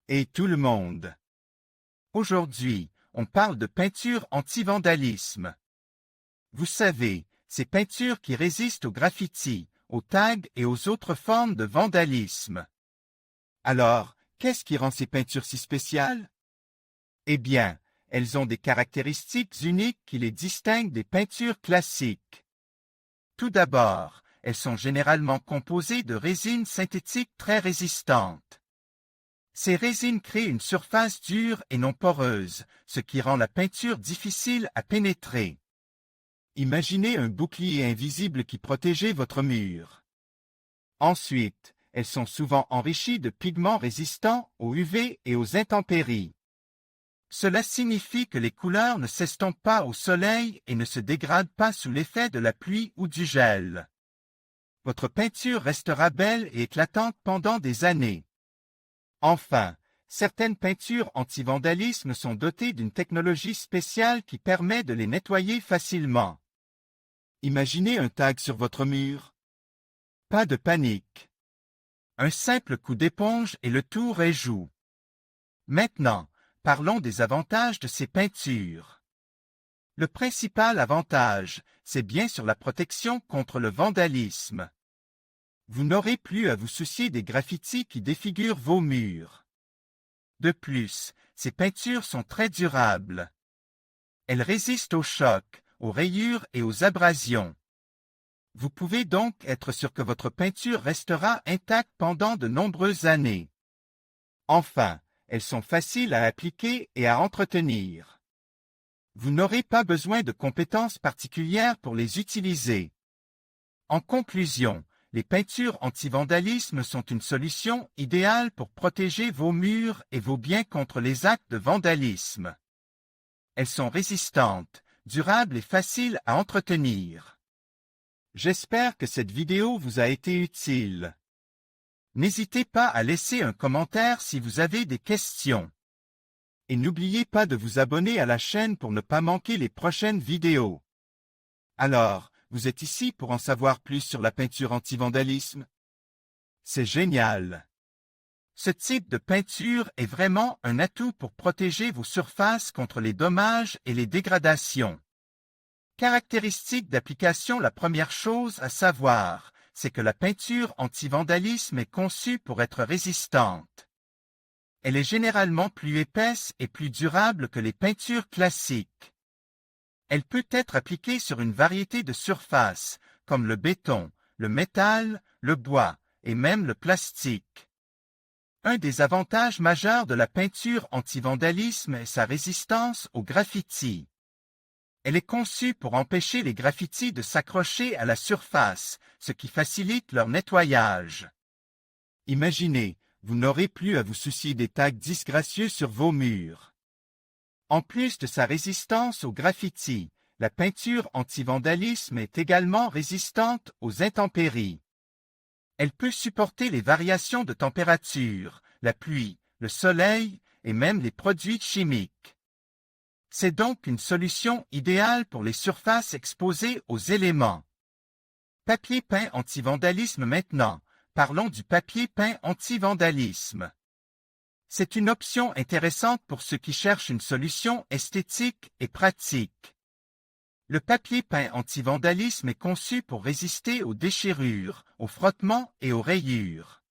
Et tout le monde. Aujourd'hui, on parle de peinture anti-vandalisme. Vous savez, ces peintures qui résistent aux graffitis, aux tags et aux autres formes de vandalisme. Alors, qu'est-ce qui rend ces peintures si spéciales? Eh bien, elles ont des caractéristiques uniques qui les distinguent des peintures classiques. Tout d'abord, elles sont généralement composées de résines synthétiques très résistantes. Ces résines créent une surface dure et non poreuse, ce qui rend la peinture difficile à pénétrer. Imaginez un bouclier invisible qui protégeait votre mur. Ensuite, elles sont souvent enrichies de pigments résistants aux UV et aux intempéries. Cela signifie que les couleurs ne s'estompent pas au soleil et ne se dégradent pas sous l'effet de la pluie ou du gel. Votre peinture restera belle et éclatante pendant des années. Enfin, certaines peintures anti-vandalisme sont dotées d'une technologie spéciale qui permet de les nettoyer facilement. Imaginez un tag sur votre mur. Pas de panique. Un simple coup d'éponge et le tour est joué. Maintenant, parlons des avantages de ces peintures. Le principal avantage, c'est bien sûr la protection contre le vandalisme. Vous n'aurez plus à vous soucier des graffitis qui défigurent vos murs. De plus, ces peintures sont très durables. Elles résistent aux chocs, aux rayures et aux abrasions. Vous pouvez donc être sûr que votre peinture restera intacte pendant de nombreuses années. Enfin, elles sont faciles à appliquer et à entretenir. Vous n'aurez pas besoin de compétences particulières pour les utiliser. En conclusion, les peintures anti-vandalisme sont une solution idéale pour protéger vos murs et vos biens contre les actes de vandalisme. Elles sont résistantes, durables et faciles à entretenir. J'espère que cette vidéo vous a été utile. N'hésitez pas à laisser un commentaire si vous avez des questions. Et n'oubliez pas de vous abonner à la chaîne pour ne pas manquer les prochaines vidéos. Alors, vous êtes ici pour en savoir plus sur la peinture anti-vandalisme? C'est génial! Ce type de peinture est vraiment un atout pour protéger vos surfaces contre les dommages et les dégradations. Caractéristique d'application: la première chose à savoir, c'est que la peinture anti-vandalisme est conçue pour être résistante. Elle est généralement plus épaisse et plus durable que les peintures classiques. Elle peut être appliquée sur une variété de surfaces, comme le béton, le métal, le bois et même le plastique. Un des avantages majeurs de la peinture anti-vandalisme est sa résistance aux graffitis. Elle est conçue pour empêcher les graffitis de s'accrocher à la surface, ce qui facilite leur nettoyage. Imaginez, vous n'aurez plus à vous soucier des tags disgracieux sur vos murs. En plus de sa résistance aux graffitis, la peinture anti-vandalisme est également résistante aux intempéries. Elle peut supporter les variations de température, la pluie, le soleil et même les produits chimiques. C'est donc une solution idéale pour les surfaces exposées aux éléments. Papier peint anti-vandalisme maintenant. Parlons du papier peint anti-vandalisme. C'est une option intéressante pour ceux qui cherchent une solution esthétique et pratique. Le papier peint anti-vandalisme est conçu pour résister aux déchirures, aux frottements et aux rayures.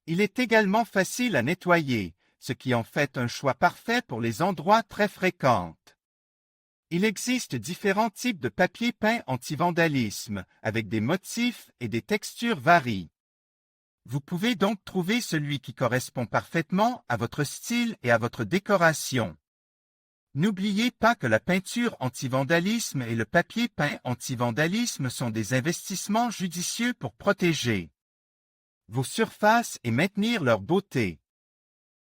Il est également facile à nettoyer, ce qui en fait un choix parfait pour les endroits très fréquents. Il existe différents types de papier peint anti-vandalisme, avec des motifs et des textures variées. Vous pouvez donc trouver celui qui correspond parfaitement à votre style et à votre décoration. N'oubliez pas que la peinture anti-vandalisme et le papier peint anti-vandalisme sont des investissements judicieux pour protéger vos surfaces et maintenir leur beauté.